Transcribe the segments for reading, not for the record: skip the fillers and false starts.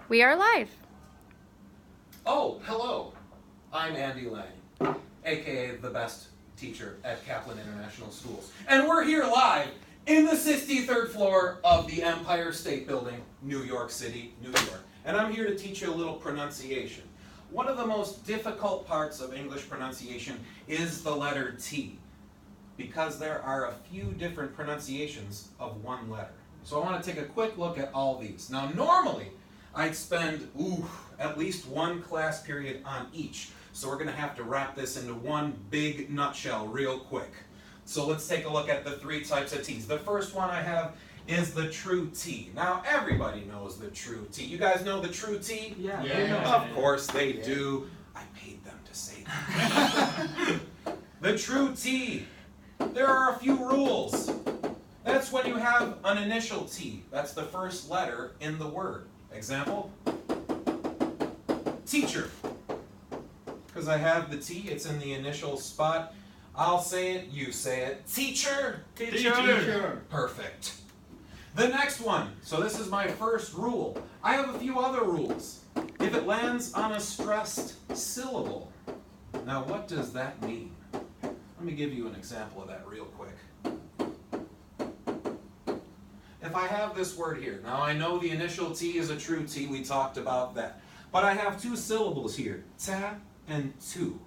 We are live. Oh, hello. I'm Andy Lang, aka the best teacher at Kaplan International Schools. And we're here live in the 63rd floor of the Empire State Building, New York City, New York. And I'm here to teach you a little pronunciation. One of the most difficult parts of English pronunciation is the letter T, because there are a few different pronunciations of one letter. So I want to take a quick look at all these. Now normally, I'd spend, at least one class period on each. So we're going to have to wrap this into one big nutshell real quick. So let's take a look at the three types of T's. The first one I have is the true T. Now everybody knows the true T. You guys know the true T? Yeah. Of course they do. I paid them to say that. The true T. There are a few rules. That's when you have an initial T. That's the first letter in the word. Example, teacher. Because I have the T, it's in the initial spot. I'll say it, you say it. Teacher. Teacher. Perfect. The next one, so this is my first rule. I have a few other rules. If it lands on a stressed syllable. Now what does that mean? Let me give you an example of that real quick. If I have this word here, now I know the initial T is a true T, we talked about that. But I have two syllables here, ta and tu.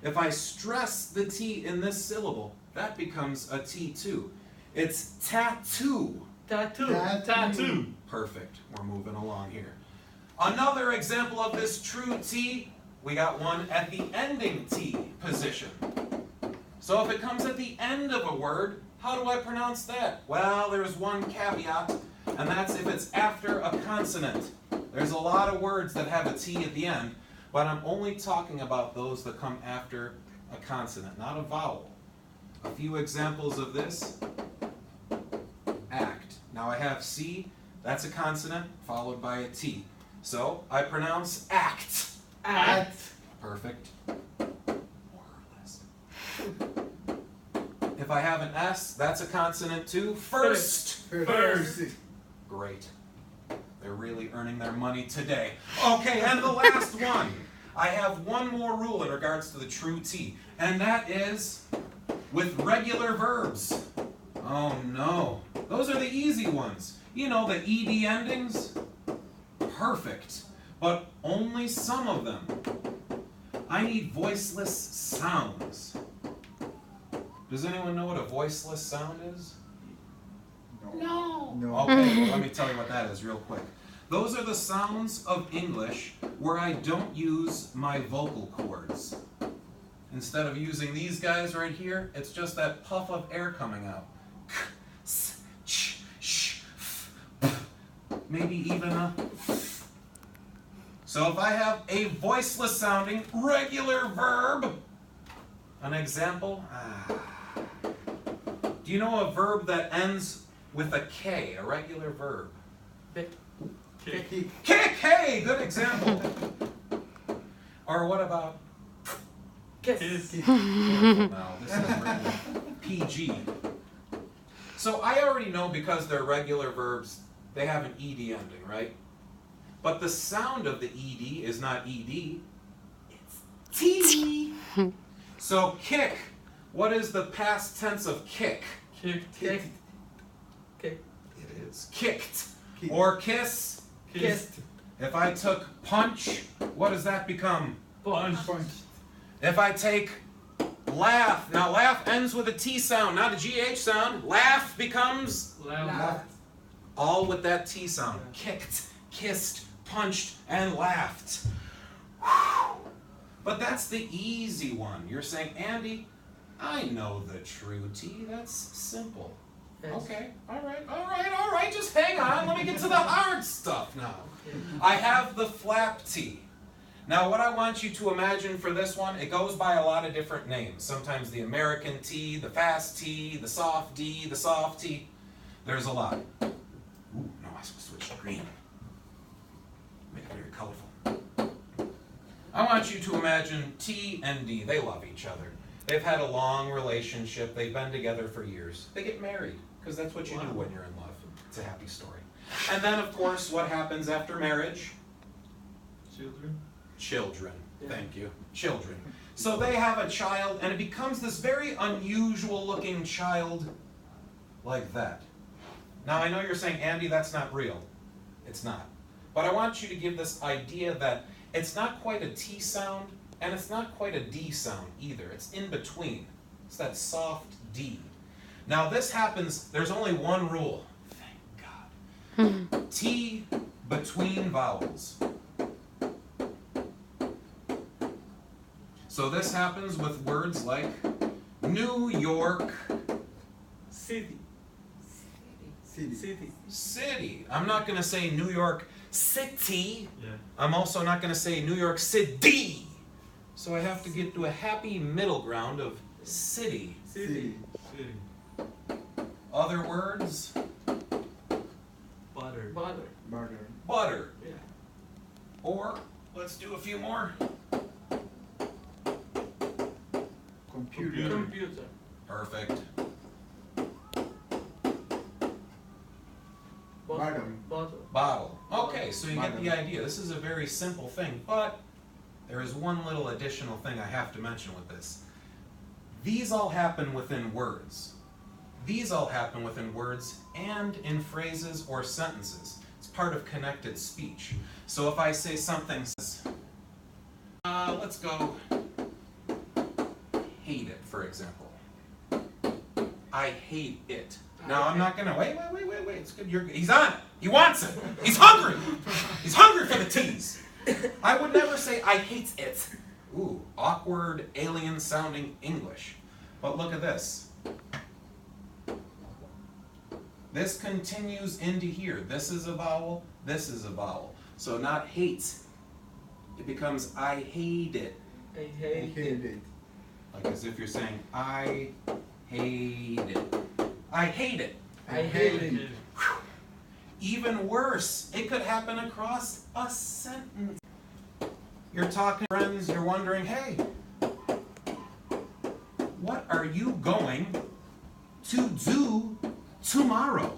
If I stress the T in this syllable, that becomes a T2. It's tattoo. Tattoo. Perfect, we're moving along here. Another example of this true T, we got one at the ending T position. So if it comes at the end of a word, how do I pronounce that? Well, there's one caveat, and that's if it's after a consonant. There's a lot of words that have a T at the end, but I'm only talking about those that come after a consonant, not a vowel. A few examples of this. Act. Now I have C, that's a consonant, followed by a T. So I pronounce act. Act. Perfect. More or less. If I have an S, that's a consonant too. First. Great. They're really earning their money today. Okay, and the last one. I have one more rule in regards to the true T, and that is with regular verbs. Oh no. Those are the easy ones. You know, the ED endings? Perfect. But only some of them. I need voiceless sounds. Does anyone know what a voiceless sound is? No. Okay, well, let me tell you what that is real quick. Those are the sounds of English where I don't use my vocal cords. Instead of using these guys right here, it's just that puff of air coming out. Maybe even a. So if I have a voiceless sounding regular verb, an example, do you know a verb that ends with a K, a regular verb? Kick. Kick, hey, good example. Or what about Kiss. now, this is written PG. So I already know because they're regular verbs, they have an ED ending, right? But the sound of the ED is not ED, it's T. So kick, what is the past tense of kick? Kicked. It is kicked. Or kiss. Kissed. If I took punch, what does that become? Punch. If I take laugh, now laugh ends with a T sound, not a GH sound. Laugh becomes Laugh. all with that T sound. Kicked, kissed, punched, and laughed. Whew. But that's the easy one. You're saying, Andy, I know the true T. That's simple. Yes. Okay, all right, just hang on. Let me get to the hard stuff now. I have the flap T. Now what I want you to imagine for this one, it goes by a lot of different names. Sometimes the American T, the fast T, the soft D, the soft T. There's a lot. Ooh, no, I supposed to switch to green. Make it very colorful. I want you to imagine T and D, they love each other. They've had a long relationship, they've been together for years. They get married, because that's what you do when you're in love. It's a happy story. And then, of course, what happens after marriage? Children. Children. Yeah. Thank you. Children. So they have a child, and it becomes this very unusual looking child like that. Now, I know you're saying, Andy, that's not real. It's not. But I want you to give this idea that it's not quite a T sound, and it's not quite a D sound either. It's in between. It's that soft D. Now, this happens, there's only one rule. Thank God. T between vowels. So this happens with words like New York City. City. City. City. I'm not going to say New York City. Yeah. I'm also not going to say New York City. So I have to get to a happy middle ground of city. City. City. Other words? Butter. Butter. Butter. Yeah. Or, let's do a few more. Computer. Computer. Perfect. Bottom. Bottle. Bottle. Okay, so you get the Bottom. idea. This is a very simple thing, but there is one little additional thing I have to mention with this. These all happen within words. These all happen within words and in phrases or sentences. It's part of connected speech. So if I say something, let's go hate it, for example. I hate it. Now I'm not gonna wait. It's good. He's on it. He wants it. He's hungry. He's hungry for the T's. I would never say I hate it. Ooh, awkward, alien sounding English. But look at this. This continues into here. This is a vowel. This is a vowel. So not hates. It becomes I hate it. I hate it. Like as if you're saying I hate it. I hate it. I hate it. Even worse, it could happen across a sentence. You're talking to friends, you're wondering, hey, what are you going to do tomorrow?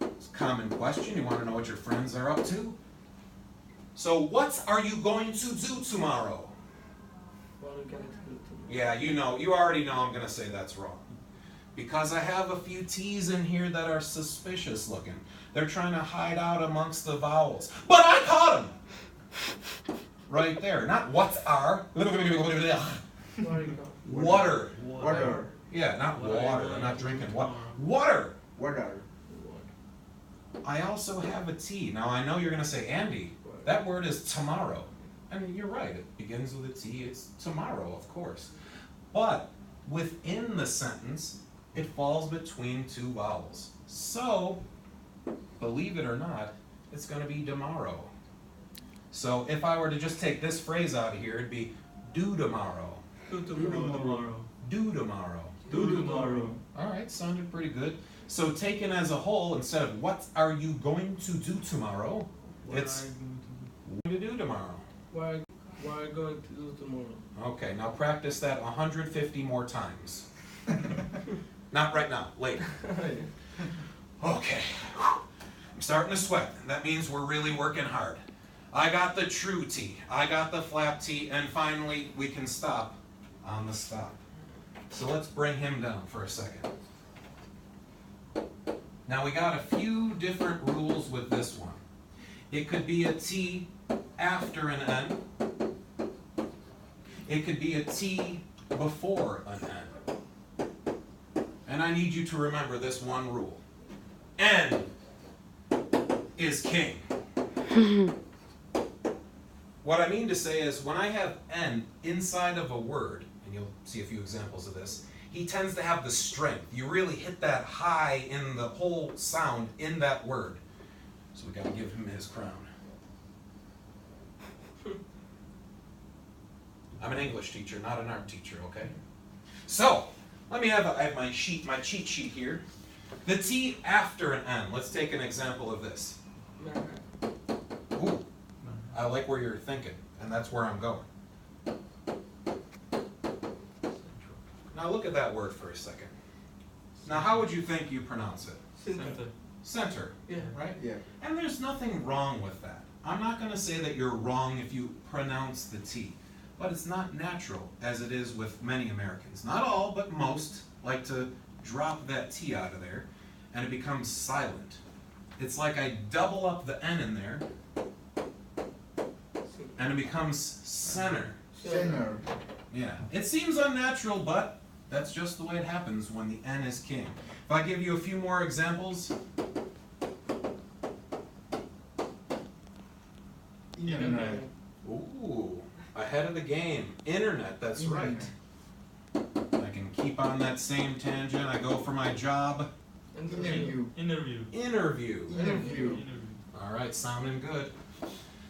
It's a common question. You want to know what your friends are up to? So what are you going to do tomorrow? What are you going to do tomorrow? Yeah, you already know I'm going to say that's wrong. Because I have a few T's in here that are suspicious looking. They're trying to hide out amongst the vowels. But I caught them! Right there. Not what are. What are you going? Water. Water. Yeah, not What are you water. going I'm not to drinking do water. tomorrow? Water! Water. I also have a T. Now I know you're going to say, Andy, that word is tomorrow. And you're right. It begins with a T. It's tomorrow, of course. But within the sentence, it falls between two vowels. So, believe it or not, it's going to be tomorrow. So if I were to just take this phrase out of here, it'd be do tomorrow. Do tomorrow. Do tomorrow. Do tomorrow. All right, sounded pretty good. So taken as a whole, instead of what are you going to do tomorrow, What it's are you what to do tomorrow. what are you going to do tomorrow? Okay, now practice that 150 more times. Not right now, later. Okay, I'm starting to sweat. That means we're really working hard. I got the true T, I got the flap T, and finally we can stop on the stop. So let's bring him down for a second. Now we got a few different rules with this one. It could be a T after an N. It could be a T before an N. And I need you to remember this one rule. N is king. What I mean to say is when I have N inside of a word, and you'll see a few examples of this, he tends to have the strength. You really hit that high in the whole sound in that word. So we gotta give him his crown. I'm an English teacher, not an art teacher, okay? So, I have my cheat sheet here. The T after an N. Let's take an example of this. Ooh, I like where you're thinking, and that's where I'm going. Now look at that word for a second. Now how would you think you pronounce it? Center. Center, Yeah. right? Yeah. And there's nothing wrong with that. I'm not going to say that you're wrong if you pronounce the T, but it's not natural as it is with many Americans. Not all, but most like to drop that T out of there and it becomes silent. It's like I double up the N in there and it becomes center. Center. Yeah, it seems unnatural, but that's just the way it happens when the N is king. If I give you a few more examples, Internet. ooh, ahead of the game. Internet, that's right. I can keep on that same tangent. I go for my job. Interview. Interview. Interview. Interview. All right, sounding good.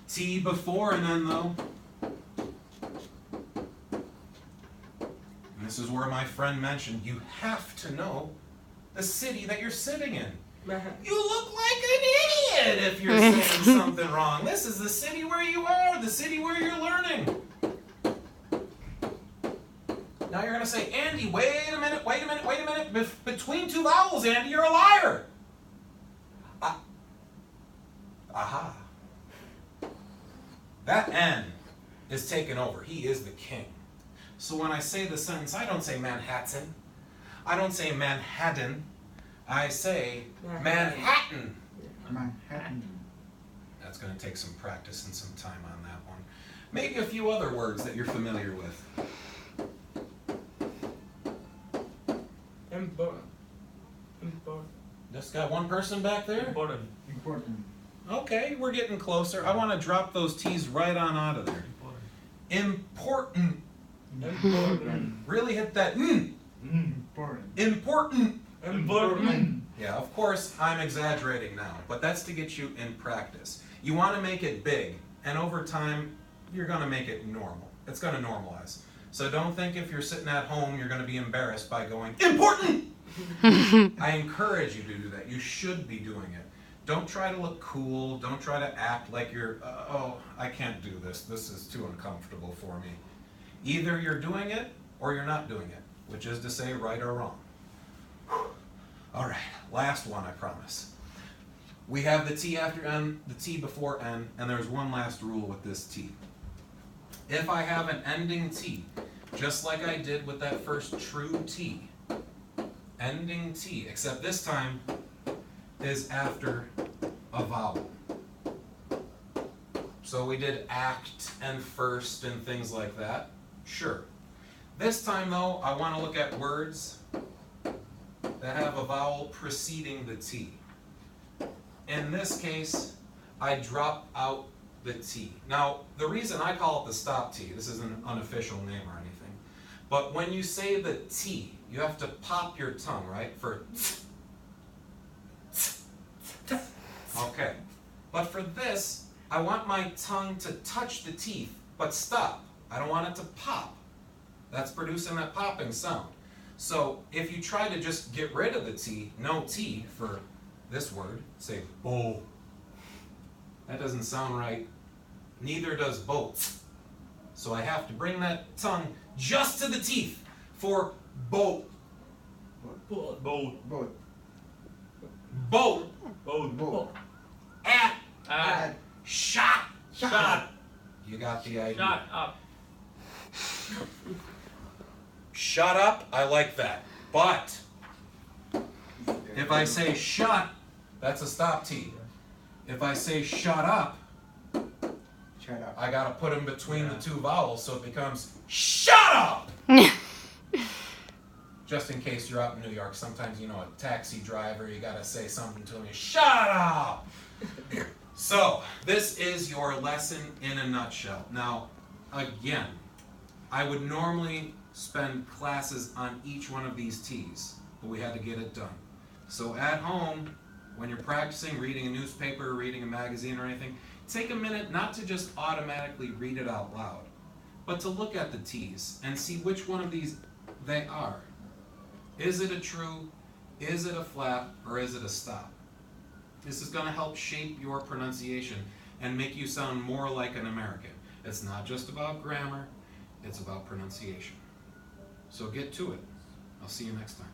T before and then though. And this is where my friend mentioned you have to know the city that you're sitting in. You look like an idiot if you're saying something wrong. This is the city where you are, the city where you're learning. Now you're going to say, Andy, wait a minute. Between two vowels, Andy, you're a liar. Aha. That N is taken over. He is the king. So when I say the sentence, I don't say Manhattan. I don't say Manhattan. I say Manhattan. Manhattan. That's going to take some practice and some time on that one. Maybe a few other words that you're familiar with. Important. Just got one person back there? Important. Important. Okay, we're getting closer. I want to drop those T's right on out of there. Important. Important. Really hit that Important. Important. Important. Yeah, of course, I'm exaggerating now, but that's to get you in practice. You want to make it big, and over time, you're going to make it normal. It's going to normalize. So don't think if you're sitting at home, you're going to be embarrassed by going, important! I encourage you to do that. You should be doing it. Don't try to look cool. Don't try to act like you're, oh, I can't do this. This is too uncomfortable for me. Either you're doing it or you're not doing it, which is to say right or wrong. All right, last one, I promise. We have the T after N, the T before N, and there's one last rule with this T. If I have an ending T, just like I did with that first true T, ending T, except this time is after a vowel. So we did act and first and things like that. Sure. This time though, I want to look at words that have a vowel preceding the T. In this case, I drop out the T. Now, the reason I call it the stop T, this isn't an unofficial name or anything, but when you say the T, you have to pop your tongue, right? For okay. But for this, I want my tongue to touch the teeth, but stop. I don't want it to pop. That's producing that popping sound. So if you try to just get rid of the T, no T for this word, say bowl. That doesn't sound right. Neither does boat. So I have to bring that tongue just to the teeth for boat. Boat. Boat. Boat. Boat. Boat. At. Shot. Shot. You got the idea. Shut up. Shut up, I like that. But if I say shut, that's a stop T. If I say shut up, Shut up. I gotta put them between the two vowels so it becomes shut up! Just in case you're out in New York, sometimes you know a taxi driver, you gotta say something to him, shut up! So, this is your lesson in a nutshell. Now, again, I would normally spend classes on each one of these T's, but we had to get it done. So at home, when you're practicing reading a newspaper, reading a magazine or anything, take a minute not to just automatically read it out loud, but to look at the T's and see which one of these they are. Is it a true, is it a flap, or is it a stop? This is going to help shape your pronunciation and make you sound more like an American. It's not just about grammar, it's about pronunciation. So get to it. I'll see you next time.